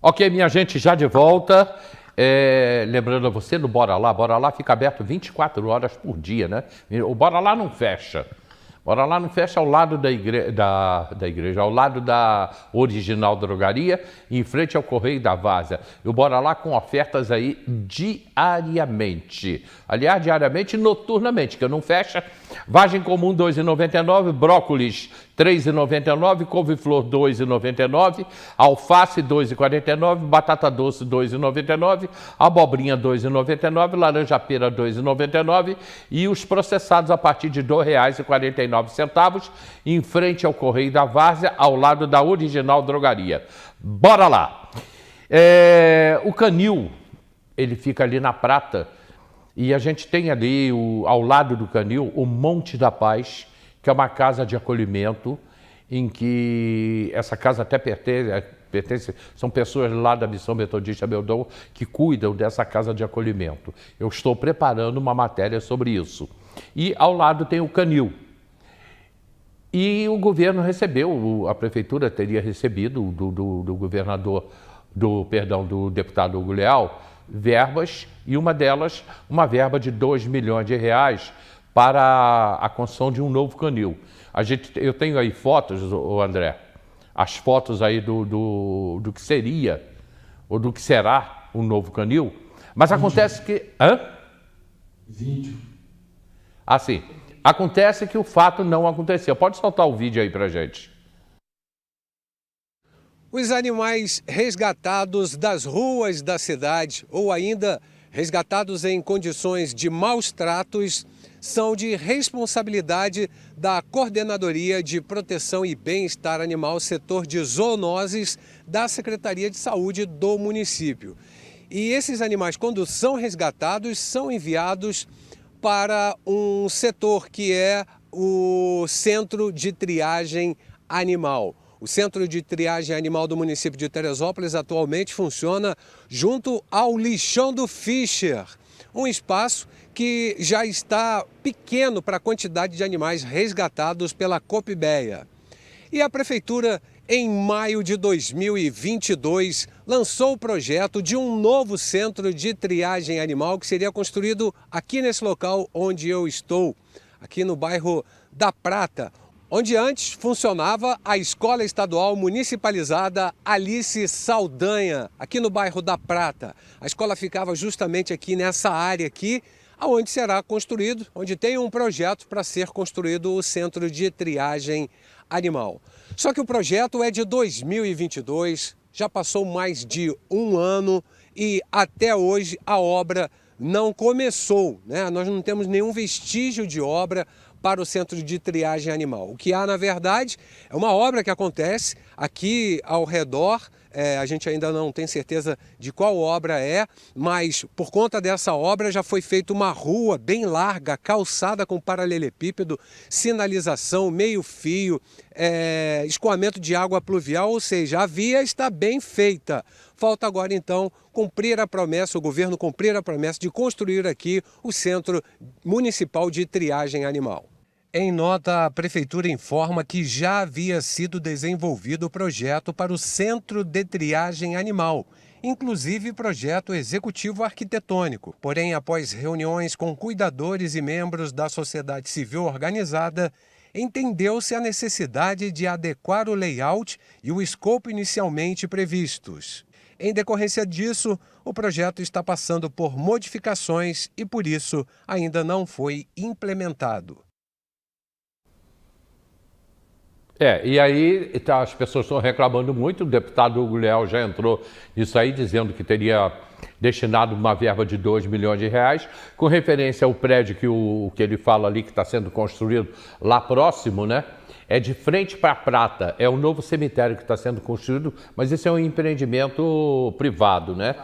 Ok, minha gente, já de volta. Lembrando a você, no Bora Lá fica aberto 24 horas por dia, né? O Bora Lá não fecha. Bora Lá não fecha ao lado da igreja, ao lado da Original Drogaria, em frente ao Correio da Várzea. E o Bora Lá com ofertas aí diariamente. Aliás, diariamente e noturnamente, que não fecha. Vagem comum R$ 2,99, brócolis R$ 3,99, couve-flor R$ 2,99, alface R$ 2,49, batata doce R$ 2,99, abobrinha R$ 2,99, laranja-pera R$ 2,99 e os processados a partir de R$ 2,49, em frente ao Correio da Várzea, ao lado da Original Drogaria. Bora lá! O canil, ele fica ali na Prata, e a gente tem ali, ao lado do canil, o Monte da Paz, que é uma casa de acolhimento, em que essa casa até pertence, são pessoas lá da Missão Metodista Beldon que cuidam dessa casa de acolhimento. Eu estou preparando uma matéria sobre isso. E ao lado tem o canil. E o governo recebeu, a prefeitura teria recebido do governador, do deputado Hugo Leal, verbas, e uma delas, uma verba de R$ 2 milhões para a construção de um novo canil. Eu tenho aí fotos, André, as fotos aí do que seria, ou do que será um novo canil, mas acontece que... Vídeo. Ah, sim. Acontece que o fato não aconteceu. Pode soltar o vídeo aí pra gente. Os animais resgatados das ruas da cidade ou ainda resgatados em condições de maus tratos são de responsabilidade da Coordenadoria de Proteção e Bem-Estar Animal, setor de zoonoses da Secretaria de Saúde do município. E esses animais, quando são resgatados, são enviados para um setor que é o Centro de Triagem Animal. O Centro de Triagem Animal do município de Teresópolis atualmente funciona junto ao Lixão do Fischer, um espaço que já está pequeno para a quantidade de animais resgatados pela Copibéia. E a Prefeitura, em maio de 2022, lançou o projeto de um novo centro de triagem animal que seria construído aqui nesse local onde eu estou, aqui no bairro da Prata, onde antes funcionava a Escola Estadual Municipalizada Alice Saldanha, aqui no bairro da Prata. A escola ficava justamente aqui nessa área aqui, onde será construído, onde tem um projeto para ser construído o Centro de Triagem Animal. Só que o projeto é de 2022, já passou mais de um ano e até hoje a obra não começou, né? Nós não temos nenhum vestígio de obra para o Centro de Triagem Animal. O que há, na verdade, é uma obra que acontece aqui ao redor. A gente ainda não tem certeza de qual obra é, mas por conta dessa obra já foi feita uma rua bem larga, calçada com paralelepípedo, sinalização, meio-fio, escoamento de água pluvial, ou seja, a via está bem feita. Falta agora, então, cumprir a promessa, o governo cumprir a promessa de construir aqui o Centro Municipal de Triagem Animal. Em nota, a Prefeitura informa que já havia sido desenvolvido o projeto para o Centro de Triagem Animal, inclusive projeto executivo arquitetônico. Porém, após reuniões com cuidadores e membros da sociedade civil organizada, entendeu-se a necessidade de adequar o layout e o escopo inicialmente previstos. Em decorrência disso, o projeto está passando por modificações e, por isso, ainda não foi implementado. E aí as pessoas estão reclamando muito, o deputado Hugo Leal já entrou nisso aí, dizendo que teria destinado uma verba de R$ 2 milhões, com referência ao prédio que ele fala ali, que está sendo construído lá próximo, né? É de frente para a Prata, é um novo cemitério que está sendo construído, mas esse é um empreendimento privado, né?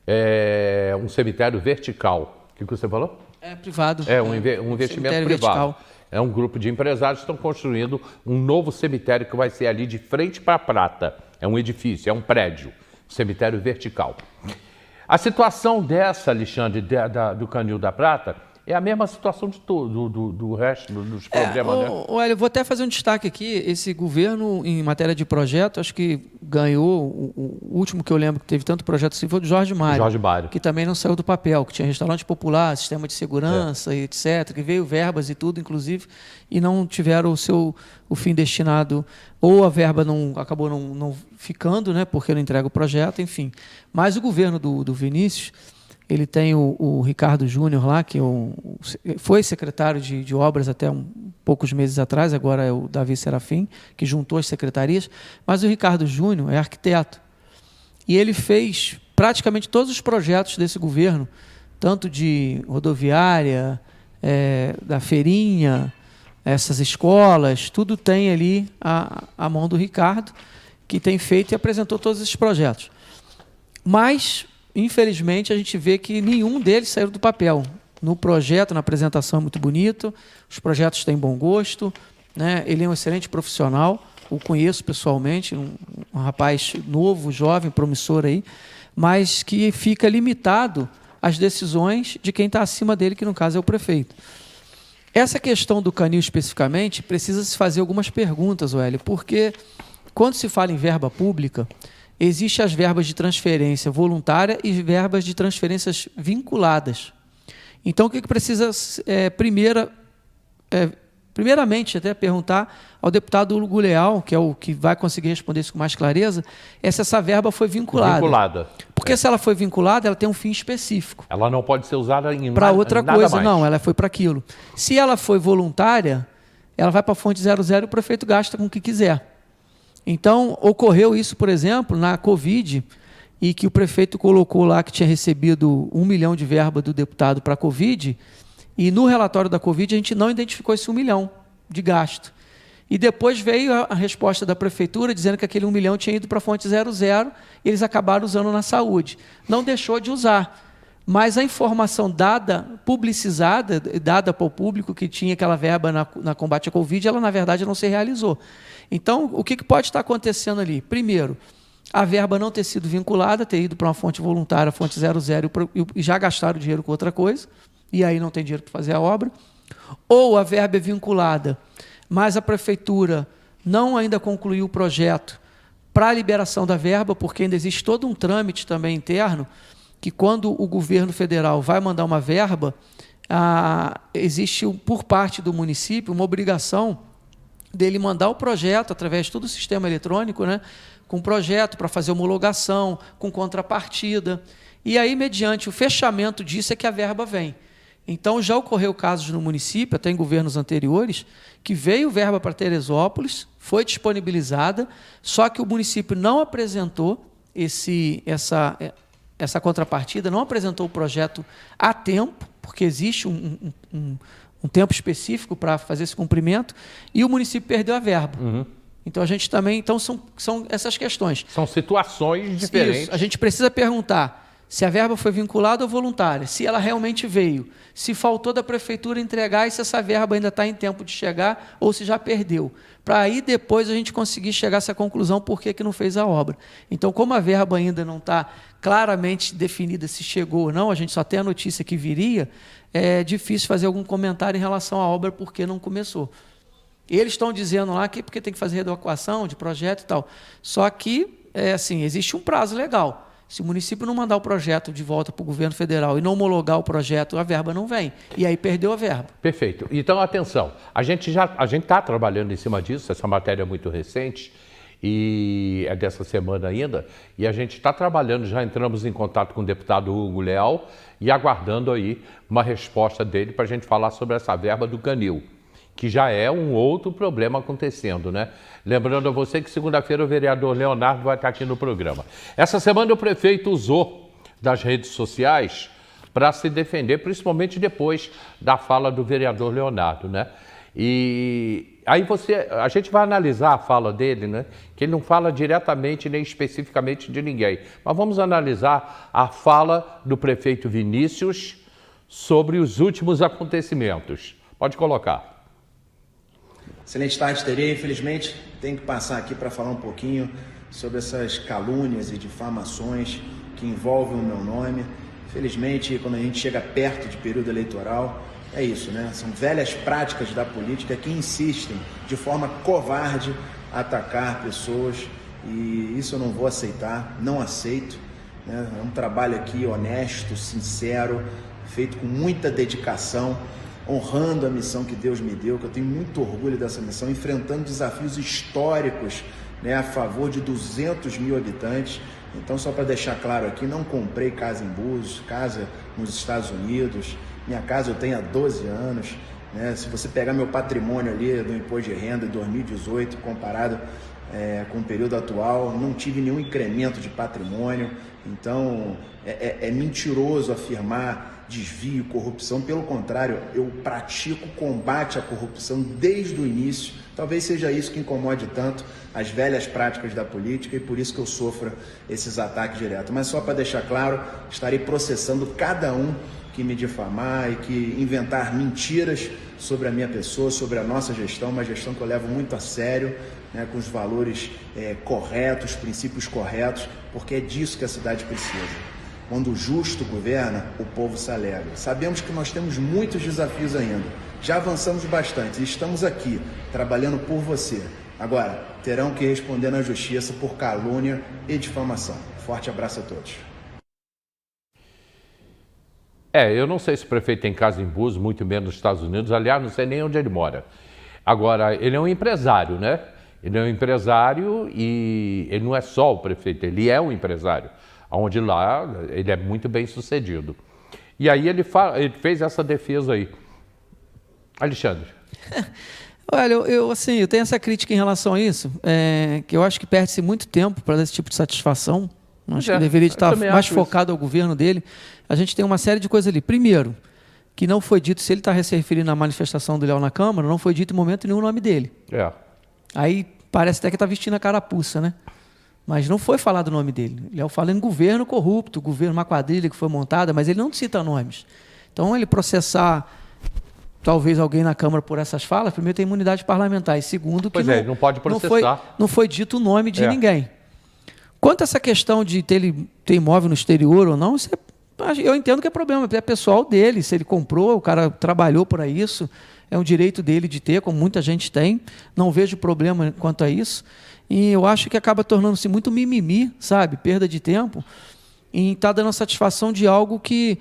É um cemitério vertical. O que você falou? É privado. É um investimento privado. Vertical. É um grupo de empresários que estão construindo um novo cemitério que vai ser ali de frente para a Prata. É um edifício, é um prédio, cemitério vertical. A situação dessa, Alexandre, do Canil da Prata, É a mesma situação de tudo, do resto dos problemas, né? Olha, eu vou até fazer um destaque aqui. Esse governo, em matéria de projeto, acho que ganhou, o último que eu lembro que teve tanto projeto assim foi o do Jorge Mário. Que também não saiu do papel, que tinha restaurante popular, sistema de segurança, etc., que veio verbas e tudo, inclusive, e não tiveram o fim destinado, ou a verba acabou não ficando, né, porque não entrega o projeto, enfim. Mas o governo do Vinícius, ele tem o Ricardo Júnior lá, que foi secretário de obras até poucos meses atrás, agora é o Davi Serafim, que juntou as secretarias, mas o Ricardo Júnior é arquiteto. E ele fez praticamente todos os projetos desse governo, tanto de rodoviária, da feirinha, essas escolas, tudo tem ali a mão do Ricardo, que tem feito e apresentou todos esses projetos. Mas, infelizmente, a gente vê que nenhum deles saiu do papel. No projeto, na apresentação é muito bonito, os projetos têm bom gosto, né? Ele é um excelente profissional, o conheço pessoalmente, um rapaz novo, jovem, promissor aí, mas que fica limitado às decisões de quem está acima dele, que no caso é o prefeito. Essa questão do canil especificamente, precisa se fazer algumas perguntas, Wélio, porque quando se fala em verba pública, existem as verbas de transferência voluntária e verbas de transferências vinculadas. Então, o que precisa, primeiramente, até perguntar ao deputado Hugo Leal, que é o que vai conseguir responder isso com mais clareza, é se essa verba foi vinculada. Porque se ela foi vinculada, ela tem um fim específico. Ela não pode ser usada para outra coisa, mais. Não, ela foi para aquilo. Se ela foi voluntária, ela vai para a fonte 00 e o prefeito gasta com o que quiser. Então, ocorreu isso, por exemplo, na Covid, e que o prefeito colocou lá que tinha recebido 1 milhão de verba do deputado para a Covid, e no relatório da Covid a gente não identificou esse 1 milhão de gasto. E depois veio a resposta da prefeitura dizendo que aquele 1 milhão tinha ido para a fonte 00 e eles acabaram usando na saúde. Não deixou de usar. Mas a informação publicizada, dada para o público que tinha aquela verba na combate à Covid, ela, na verdade, não se realizou. Então, o que pode estar acontecendo ali? Primeiro, a verba não ter sido vinculada, ter ido para uma fonte voluntária, a fonte 00, e já gastaram dinheiro com outra coisa, e aí não tem dinheiro para fazer a obra. Ou a verba é vinculada, mas a prefeitura não ainda concluiu o projeto para a liberação da verba, porque ainda existe todo um trâmite também interno, que quando o governo federal vai mandar uma verba, existe, por parte do município, uma obrigação dele mandar o projeto, através de todo o sistema eletrônico, né, com projeto para fazer homologação, com contrapartida. E aí, mediante o fechamento disso, é que a verba vem. Então, já ocorreu casos no município, até em governos anteriores, que veio verba para Teresópolis, foi disponibilizada, só que o município não apresentou essa contrapartida, não apresentou o projeto a tempo, porque existe um tempo específico para fazer esse cumprimento, e o município perdeu a verba. Uhum. Então, a gente também... Então, são essas questões. São situações diferentes. Isso. A gente precisa perguntar se a verba foi vinculada ou voluntária, se ela realmente veio, se faltou da prefeitura entregar e se essa verba ainda está em tempo de chegar ou se já perdeu. Para aí depois a gente conseguir chegar a essa conclusão por que não fez a obra. Então, como a verba ainda não está claramente definida se chegou ou não, a gente só tem a notícia que viria, é difícil fazer algum comentário em relação à obra porque não começou. Eles estão dizendo lá que porque tem que fazer readequação de projeto e tal. Só que, existe um prazo legal. Se o município não mandar o projeto de volta para o governo federal e não homologar o projeto, a verba não vem. E aí perdeu a verba. Perfeito. Então, atenção, a gente está trabalhando em cima disso, essa matéria é muito recente, e é dessa semana ainda, e a gente está trabalhando, já entramos em contato com o deputado Hugo Leal e aguardando aí uma resposta dele para a gente falar sobre essa verba do canil, que já é um outro problema acontecendo, né? Lembrando a você que segunda-feira o vereador Leonardo vai estar aqui no programa. Essa semana o prefeito usou das redes sociais para se defender, principalmente depois da fala do vereador Leonardo, né? E aí a gente vai analisar a fala dele, né? Que ele não fala diretamente nem especificamente de ninguém. Mas vamos analisar a fala do prefeito Vinícius sobre os últimos acontecimentos. Pode colocar. Excelente tarde, Terê. Infelizmente, tenho que passar aqui para falar um pouquinho sobre essas calúnias e difamações que envolvem o meu nome. Infelizmente, quando a gente chega perto de período eleitoral, é isso, né? São velhas práticas da política que insistem de forma covarde a atacar pessoas, e isso eu não vou aceitar, não aceito, né? É um trabalho aqui honesto, sincero, feito com muita dedicação, honrando a missão que Deus me deu, que eu tenho muito orgulho dessa missão, enfrentando desafios históricos, né, a favor de 200 mil habitantes. Então, só para deixar claro aqui, não comprei casa em Búzios, casa nos Estados Unidos. Minha casa eu tenho há 12 anos. Né? Se você pegar meu patrimônio ali do imposto de renda de 2018, comparado com o período atual, não tive nenhum incremento de patrimônio. Então, é mentiroso afirmar desvio, corrupção. Pelo contrário, eu pratico combate à corrupção desde o início. Talvez seja isso que incomode tanto as velhas práticas da política, e por isso que eu sofro esses ataques diretos. Mas só para deixar claro, estarei processando cada um que me difamar e que inventar mentiras sobre a minha pessoa, sobre a nossa gestão, uma gestão que eu levo muito a sério, né, com os valores corretos, princípios corretos, porque é disso que a cidade precisa. Quando o justo governa, o povo se alegra. Sabemos que nós temos muitos desafios ainda. Já avançamos bastante e estamos aqui, trabalhando por você. Agora, terão que responder na justiça por calúnia e difamação. Forte abraço a todos. Eu não sei se o prefeito tem casa em Búzios, muito menos nos Estados Unidos. Aliás, não sei nem onde ele mora. Agora, ele é um empresário, né? Ele é um empresário e ele não é só o prefeito, ele é um empresário. Onde lá ele é muito bem sucedido. E aí ele fez essa defesa aí. Alexandre. Olha, eu tenho essa crítica em relação a isso, que eu acho que perde-se muito tempo para dar esse tipo de satisfação. Acho que deveria estar mais focado ao governo dele. A gente tem uma série de coisas ali. Primeiro, que não foi dito, se ele está se referindo à manifestação do Léo na Câmara, não foi dito em momento nenhum o nome dele. Aí parece até que está vestindo a carapuça, né? Mas não foi falado o nome dele. Léo fala em governo corrupto, governo, uma quadrilha que foi montada, mas ele não cita nomes. Então, ele processar talvez alguém na Câmara por essas falas, primeiro tem imunidade parlamentar, e segundo que não pode processar. Não foi dito o nome de ninguém. Quanto a essa questão de ter imóvel no exterior ou não, eu entendo que é problema, é pessoal dele, se ele comprou, o cara trabalhou para isso, é um direito dele de ter, como muita gente tem, não vejo problema quanto a isso, e eu acho que acaba tornando-se muito mimimi, sabe, perda de tempo, em estar dando satisfação de algo que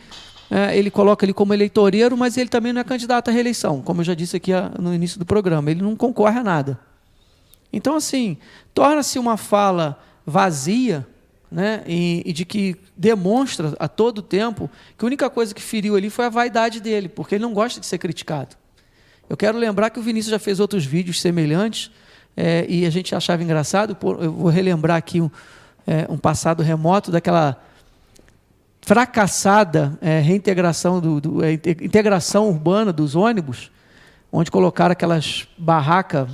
ele coloca ali como eleitoreiro, mas ele também não é candidato à reeleição, como eu já disse aqui no início do programa, ele não concorre a nada. Então, assim, torna-se uma fala vazia, né, e de que demonstra a todo tempo que a única coisa que feriu ali foi a vaidade dele, porque ele não gosta de ser criticado. Eu quero lembrar que o Vinícius já fez outros vídeos semelhantes, e a gente achava engraçado. Eu vou relembrar aqui um passado remoto daquela fracassada reintegração, integração urbana dos ônibus, onde colocaram aquelas barracas.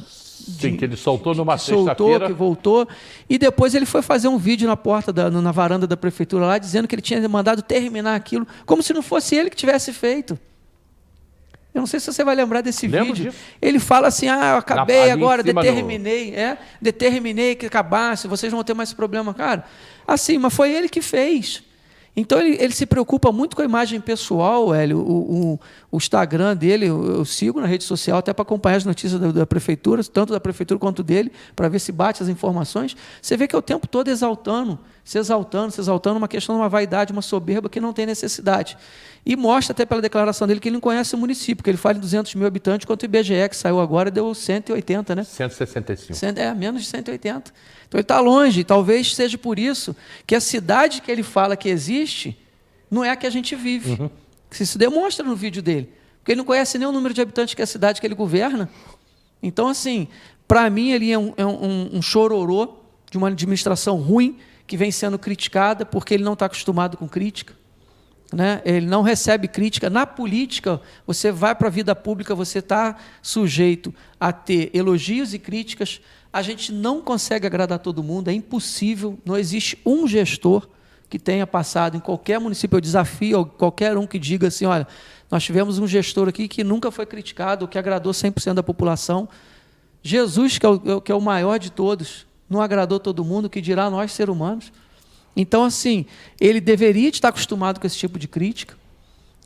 Sim, que ele soltou numa sexta-feira. Que voltou. E depois ele foi fazer um vídeo na porta, na varanda da prefeitura lá, dizendo que ele tinha mandado terminar aquilo, como se não fosse ele que tivesse feito. Eu não sei se você vai lembrar desse vídeo. Ele fala assim, eu acabei agora, determinei que acabasse, vocês não vão ter mais esse problema. Cara, assim, mas foi ele que fez. Então, ele se preocupa muito com a imagem pessoal, Hélio. O Instagram dele, eu sigo na rede social até para acompanhar as notícias da prefeitura, tanto da prefeitura quanto dele, para ver se bate as informações. Você vê que é o tempo todo se exaltando, uma questão de uma vaidade, uma soberba que não tem necessidade. E mostra até pela declaração dele que ele não conhece o município, que ele fala em 200 mil habitantes, enquanto o IBGE, que saiu agora, deu 180, né? 165. Menos de 180. Então ele está longe, talvez seja por isso que a cidade que ele fala que existe não é a que a gente vive. Uhum. Isso demonstra no vídeo dele. Porque ele não conhece nem o número de habitantes que é a cidade que ele governa. Então, assim, para mim, ele é um chororô de uma administração ruim que vem sendo criticada porque ele não está acostumado com crítica. Né? Ele não recebe crítica. Na política, você vai para a vida pública, você está sujeito a ter elogios e críticas. A gente não consegue agradar todo mundo, é impossível. Não existe um gestor que tenha passado em qualquer município. Eu desafio qualquer um que diga assim, olha, nós tivemos um gestor aqui que nunca foi criticado, que agradou 100% da população. Jesus, que é o maior de todos, não agradou todo mundo, que dirá nós, seres humanos. Então, assim, ele deveria estar acostumado com esse tipo de crítica.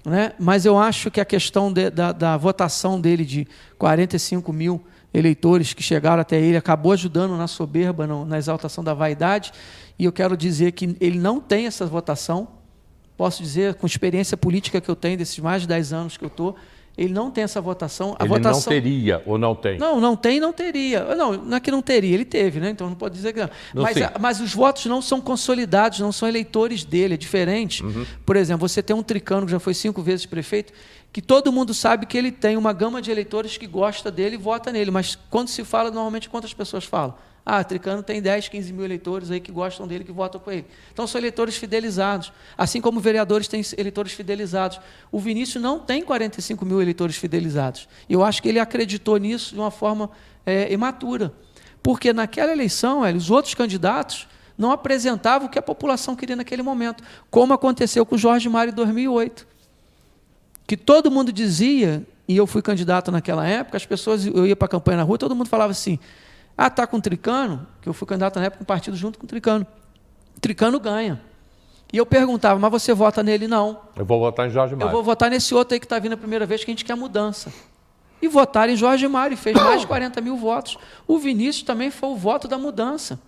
né? Mas eu acho que a questão da votação dele de 45 mil eleitores que chegaram até ele acabou ajudando na soberba, na exaltação da vaidade, e eu quero dizer que ele não tem essa votação. Posso dizer, com experiência política que eu tenho, desses mais de 10 anos que eu estou, ele não tem essa votação. Ele não teria ou não tem? Não tem e não teria. Não é que não teria, ele teve, né? Então não pode dizer que não. Mas os votos não são consolidados, não são eleitores dele, é diferente. Por exemplo, você tem um Tricano que já foi 5 vezes prefeito, que todo mundo sabe que ele tem uma gama de eleitores que gosta dele e vota nele, mas quando se fala, normalmente quantas pessoas falam? Tricano tem 10, 15 mil eleitores aí que gostam dele, que votam com ele. Então, são eleitores fidelizados. Assim como vereadores têm eleitores fidelizados. O Vinícius não tem 45 mil eleitores fidelizados. E eu acho que ele acreditou nisso de uma forma imatura. Porque naquela eleição, os outros candidatos não apresentavam o que a população queria naquele momento. Como aconteceu com o Jorge Mário em 2008. Que todo mundo dizia, e eu fui candidato naquela época, as pessoas, eu ia para a campanha na rua, todo mundo falava assim: está com o Tricano, que eu fui candidato na época com um partido junto com o Tricano. O Tricano ganha. E eu perguntava, mas você vota nele? Não. Eu vou votar em Jorge Mário. Eu vou votar nesse outro aí que está vindo a primeira vez, que a gente quer mudança. E votaram em Jorge Mário, e fez mais de 40 mil votos. O Vinícius também foi o voto da mudança.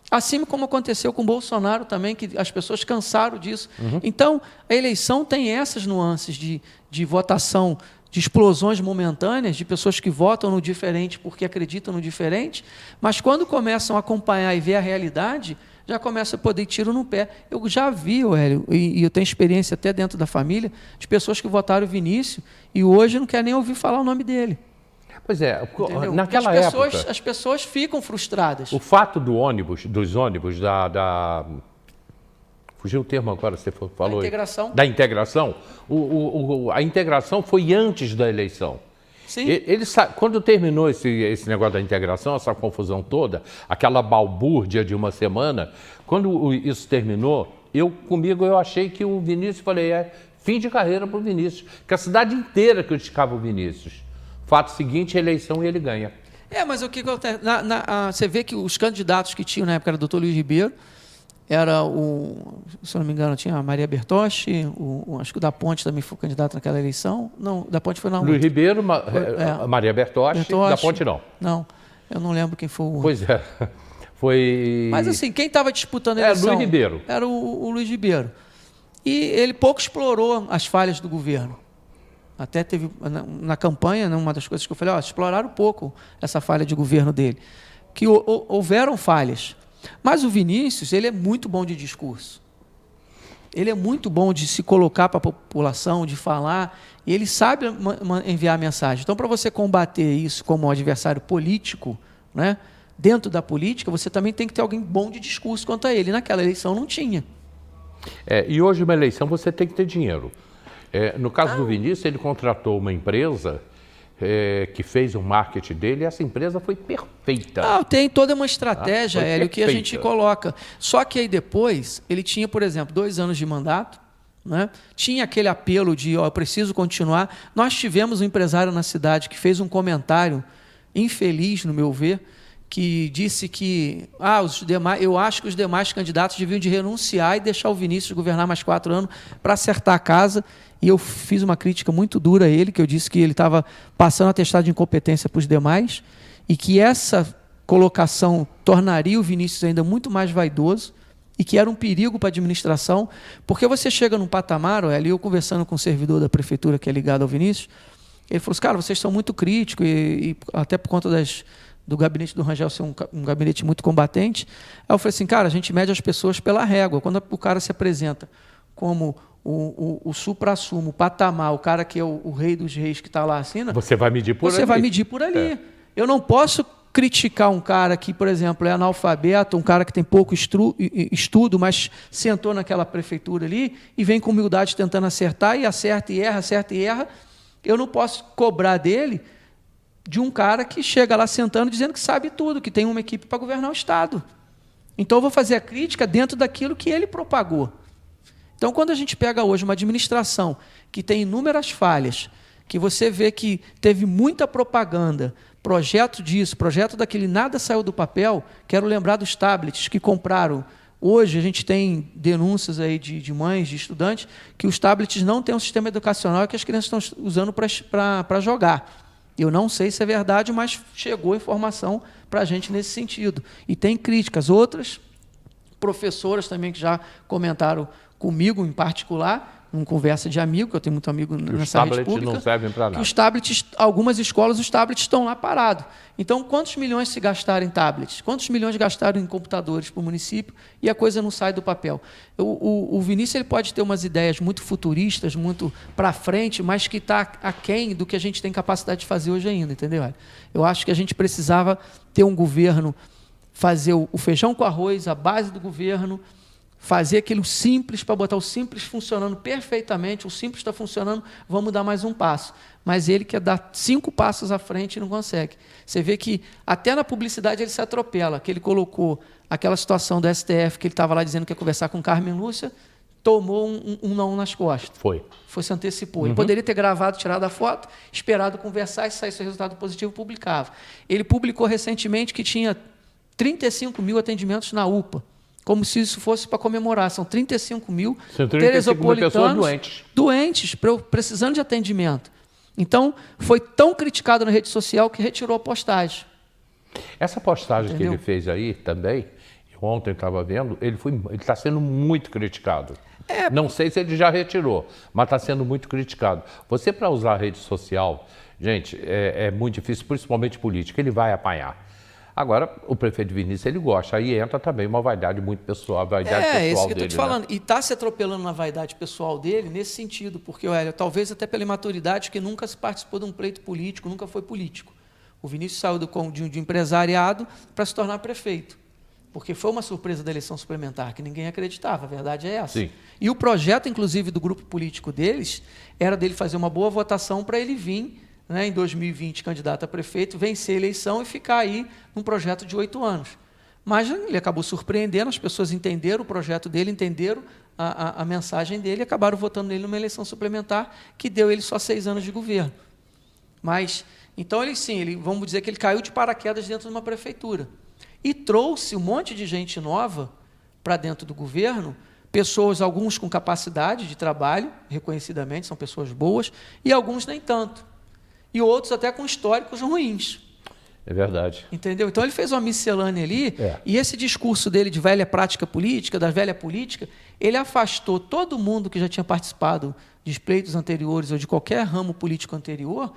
Assim como aconteceu com o Bolsonaro também, que as pessoas cansaram disso. Então, a eleição tem essas nuances de votação, de explosões momentâneas, de pessoas que votam no diferente porque acreditam no diferente, mas quando começam a acompanhar e ver a realidade, já começa a poder tiro no pé. Eu já vi, Hélio, e eu tenho experiência até dentro da família, de pessoas que votaram o Vinícius e hoje não querem nem ouvir falar o nome dele. Pois é, entendeu? Naquela época... As pessoas ficam frustradas. O fato dos ônibus, fugiu o termo agora, você falou. Da integração. A integração foi antes da eleição. Sim. Quando terminou esse negócio da integração, essa confusão toda, aquela balbúrdia de uma semana, quando isso terminou, eu achei que o Vinícius, falei, fim de carreira para o Vinícius, que a cidade inteira criticava o Vinícius. Fato seguinte, eleição e ele ganha. Mas o que acontece? Você vê que os candidatos que tinham na época era o doutor Luiz Ribeiro, era se eu não me engano, tinha a Maria Bertotti, acho que o da Ponte também foi candidato naquela eleição. Não, da Ponte foi na Luiz Ribeiro, Maria Bertotti, da Ponte não. Não, eu não lembro quem foi o... Pois é, foi... Mas assim, quem estava disputando a eleição... Luiz Ribeiro. Era o Luiz Ribeiro. E ele pouco explorou as falhas do governo. Até teve, na campanha, uma das coisas que eu falei, exploraram pouco essa falha de governo dele. Que houveram falhas. Mas o Vinícius, ele é muito bom de discurso. Ele é muito bom de se colocar para a população, de falar, e ele sabe enviar mensagem. Então, para você combater isso como um adversário político, né, dentro da política, você também tem que ter alguém bom de discurso quanto a ele. Naquela eleição não tinha. E hoje, uma eleição, você tem que ter dinheiro. No caso do Vinícius, ele contratou uma empresa que fez o marketing dele, e essa empresa foi perfeita. Tem toda uma estratégia, Hélio, que a gente coloca. Só que aí depois, ele tinha, por exemplo, 2 anos de mandato, né? Tinha aquele apelo de, eu preciso continuar. Nós tivemos um empresário na cidade que fez um comentário infeliz, no meu ver, que disse que eu acho que os demais candidatos deviam de renunciar e deixar o Vinícius governar mais 4 anos para acertar a casa. E eu fiz uma crítica muito dura a ele, que eu disse que ele estava passando atestado de incompetência para os demais e que essa colocação tornaria o Vinícius ainda muito mais vaidoso e que era um perigo para a administração, porque você chega num patamar, eu conversando com um servidor da prefeitura que é ligado ao Vinícius, ele falou assim, cara, vocês são muito críticos e até por conta do gabinete do Rangel ser um gabinete muito combatente. Aí eu falei assim, cara, a gente mede as pessoas pela régua. Quando o cara se apresenta como o supra-sumo, o patamar, o cara que é o rei dos reis que está lá acima, você vai medir por ali. Você vai medir por ali. Eu não posso criticar um cara que, por exemplo, é analfabeto, um cara que tem pouco estudo, mas sentou naquela prefeitura ali e vem com humildade tentando acertar, e acerta e erra, acerta e erra. Eu não posso cobrar dele de um cara que chega lá sentando dizendo que sabe tudo, que tem uma equipe para governar o Estado. Então, eu vou fazer a crítica dentro daquilo que ele propagou. Então, quando a gente pega hoje uma administração que tem inúmeras falhas, que você vê que teve muita propaganda, projeto disso, projeto daquele, nada saiu do papel, quero lembrar dos tablets que compraram Hoje a gente tem denúncias aí de mães, de estudantes, que os tablets não têm um sistema educacional e que as crianças estão usando para jogar. Eu não sei se é verdade, mas chegou informação para a gente nesse sentido. E tem críticas. Outras professoras também que já comentaram comigo em particular, numa conversa de amigo, que eu tenho muito amigo nessa rede pública. Os tablets não servem para nada. Os tablets, algumas escolas, os tablets estão lá parados. Então, quantos milhões se gastaram em tablets? Quantos milhões gastaram em computadores para o município e a coisa não sai do papel? O Vinícius ele pode ter umas ideias muito futuristas, muito para frente, mas que está aquém do que a gente tem capacidade de fazer hoje ainda, entendeu? Eu acho que a gente precisava ter um governo, fazer o feijão com arroz, a base do governo, fazer aquilo simples, para botar o simples funcionando perfeitamente, o simples está funcionando, vamos dar mais um passo. Mas ele quer dar 5 passos à frente e não consegue. Você vê que até na publicidade ele se atropela, que ele colocou aquela situação do STF, que ele estava lá dizendo que ia conversar com Carmen Lúcia, tomou um não nas costas. Se antecipou. Ele poderia ter gravado, tirado a foto, esperado conversar e se saísse o resultado positivo, publicava. Ele publicou recentemente que tinha 35 mil atendimentos na UPA, como se isso fosse para comemorar. São 35 mil teresopolitanos doentes, precisando de atendimento. Então, foi tão criticado na rede social que retirou a postagem. Essa postagem que ele fez aí também, ontem eu estava vendo, ele está sendo muito criticado. Não sei se ele já retirou, mas está sendo muito criticado. Você, para usar a rede social, gente, é muito difícil, principalmente política, ele vai apanhar. Agora, o prefeito Vinícius, ele gosta. Aí entra também uma vaidade muito pessoal, a vaidade pessoal dele. É isso que eu estou te falando. Né? E está se atropelando na vaidade pessoal dele nesse sentido, porque, olha, talvez até pela imaturidade, que nunca se participou de um pleito político, nunca foi político. O Vinícius saiu de empresariado para se tornar prefeito, porque foi uma surpresa da eleição suplementar, que ninguém acreditava, a verdade é essa. Sim. E o projeto, inclusive, do grupo político deles, era dele fazer uma boa votação para ele vir, né, em 2020, candidato a prefeito, vencer a eleição e ficar aí num projeto de 8 anos. Mas ele acabou surpreendendo, as pessoas entenderam o projeto dele, entenderam a mensagem dele e acabaram votando nele numa eleição suplementar que deu ele só 6 anos de governo. Mas, então, vamos dizer que ele caiu de paraquedas dentro de uma prefeitura e trouxe um monte de gente nova para dentro do governo, pessoas, alguns com capacidade de trabalho, reconhecidamente, são pessoas boas, e alguns nem tanto. E outros até com históricos ruins. É verdade. Entendeu? Então ele fez uma miscelânea ali, e esse discurso dele de velha prática política, da velha política, ele afastou todo mundo que já tinha participado de pleitos anteriores ou de qualquer ramo político anterior.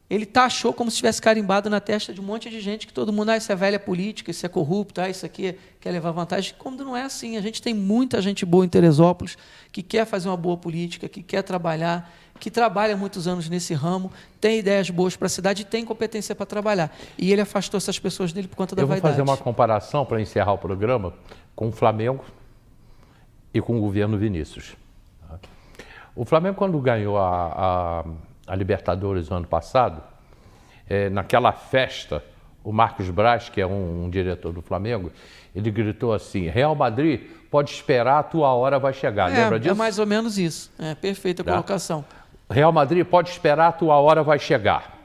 Ele taxou como se tivesse carimbado na testa de um monte de gente que todo mundo, isso é velha política, isso é corrupto, isso aqui quer levar vantagem. Quando não é assim, a gente tem muita gente boa em Teresópolis que quer fazer uma boa política, que quer trabalhar, que trabalha há muitos anos nesse ramo, tem ideias boas para a cidade e tem competência para trabalhar. E ele afastou essas pessoas dele por conta da vaidade. Eu vou fazer uma comparação para encerrar o programa com o Flamengo e com o governo Vinícius. O Flamengo, quando ganhou a Libertadores no ano passado, naquela festa, o Marcos Braz, que é um diretor do Flamengo, ele gritou assim: Real Madrid, pode esperar, a tua hora vai chegar. Lembra disso? É mais ou menos isso. É perfeita a colocação. Real Madrid, pode esperar, a tua hora vai chegar.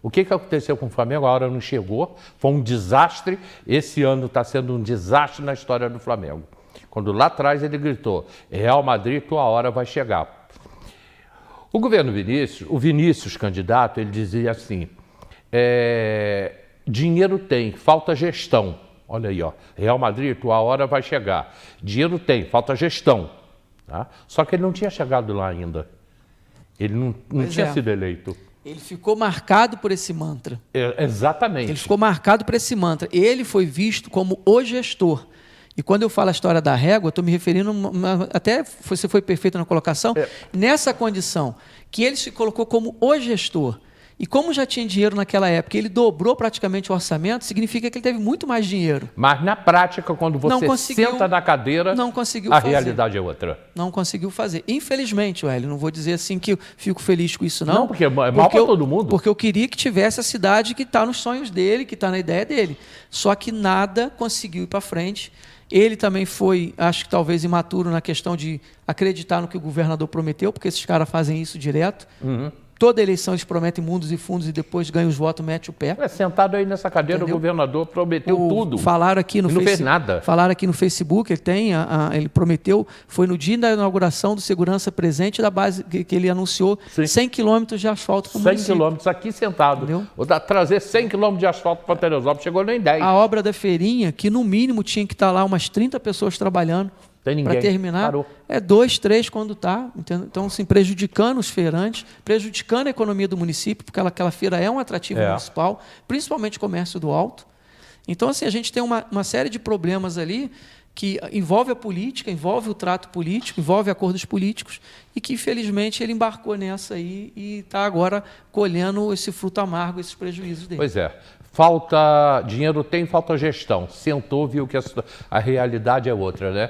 O que aconteceu com o Flamengo? A hora não chegou, foi um desastre. Esse ano está sendo um desastre na história do Flamengo. Quando lá atrás ele gritou: Real Madrid, tua hora vai chegar. O governo Vinícius, o Vinícius candidato, ele dizia assim: dinheiro tem, falta gestão. Olha aí, ó, Real Madrid, tua hora vai chegar. Dinheiro tem, falta gestão. Tá? Só que ele não tinha chegado lá ainda. Ele não tinha sido eleito. Ele ficou marcado por esse mantra. Exatamente. Ele ficou marcado por esse mantra. Ele foi visto como o gestor. E quando eu falo a história da régua, estou me referindo, até você foi perfeito na colocação, nessa condição, que ele se colocou como o gestor. E como já tinha dinheiro naquela época, ele dobrou praticamente o orçamento, significa que ele teve muito mais dinheiro. Mas na prática, quando você senta na cadeira, a realidade é outra. Não conseguiu fazer. Infelizmente, Hélio, não vou dizer assim que eu fico feliz com isso, não. Não, porque é mal para todo mundo. Porque eu queria que tivesse a cidade que está nos sonhos dele, que está na ideia dele. Só que nada conseguiu ir para frente. Ele também foi, acho que talvez imaturo na questão de acreditar no que o governador prometeu, porque esses caras fazem isso direto. toda eleição eles prometem mundos e fundos e depois ganham os votos, mete o pé. Sentado aí nessa cadeira, Entendeu? O governador prometeu tudo. Falaram aqui no não fez nada. Falaram aqui no Facebook, ele prometeu, foi no dia da inauguração do Segurança Presente da base que ele anunciou, 100 quilômetros de asfalto para o município. 100 quilômetros aqui sentado. Entendeu? Vou trazer 100 quilômetros de asfalto para Teresópolis, chegou nem 10. A obra da feirinha, que no mínimo tinha que estar lá umas 30 pessoas trabalhando para terminar, parou. 2, 3 quando está. Então, assim, prejudicando os feirantes, prejudicando a economia do município, porque aquela feira é um atrativo municipal, principalmente o comércio do alto. Então, assim, a gente tem uma série de problemas ali que envolve a política, envolve o trato político, envolve acordos políticos, e que, infelizmente, ele embarcou nessa aí e está agora colhendo esse fruto amargo, esses prejuízos dele. Pois é. Falta dinheiro, falta gestão. Sentou, viu que a realidade é outra, né?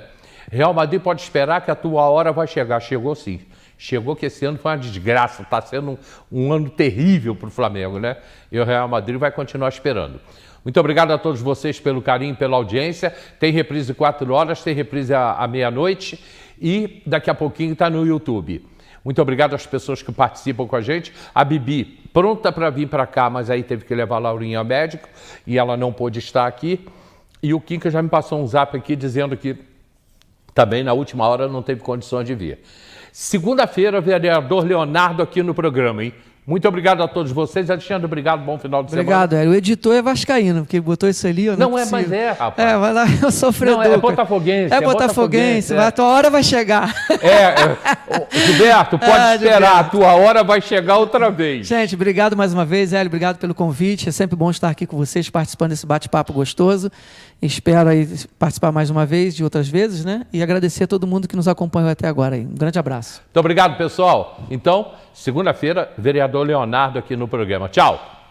Real Madrid pode esperar que a tua hora vai chegar. Chegou sim. Chegou que esse ano foi uma desgraça. Está sendo um ano terrível para o Flamengo, né? E o Real Madrid vai continuar esperando. Muito obrigado a todos vocês pelo carinho, pela audiência. Tem reprise 4 horas, tem reprise à meia-noite e daqui a pouquinho está no YouTube. Muito obrigado às pessoas que participam com a gente. A Bibi, pronta para vir para cá, mas aí teve que levar a Laurinha ao médico e ela não pôde estar aqui. E o Kinka já me passou um zap aqui dizendo que também na última hora não teve condições de vir. Segunda-feira, vereador Leonardo aqui no programa, hein? Muito obrigado a todos vocês. Alexandre, obrigado. Bom final de semana. Obrigado, Hélio. O editor é vascaíno, porque botou isso ali. Não é, mas é, rapaz. Vai lá, eu sofredor. Não, é botafoguense. É botafoguense. É. A tua hora vai chegar. Gilberto, pode esperar. A tua hora vai chegar outra vez. Gente, obrigado mais uma vez, Hélio. Obrigado pelo convite. É sempre bom estar aqui com vocês, participando desse bate-papo gostoso. Espero aí participar mais uma vez, de outras vezes, né? E agradecer a todo mundo que nos acompanhou até agora aí. Um grande abraço. Muito obrigado, pessoal. Então, segunda-feira, vereador Leonardo aqui no programa. Tchau.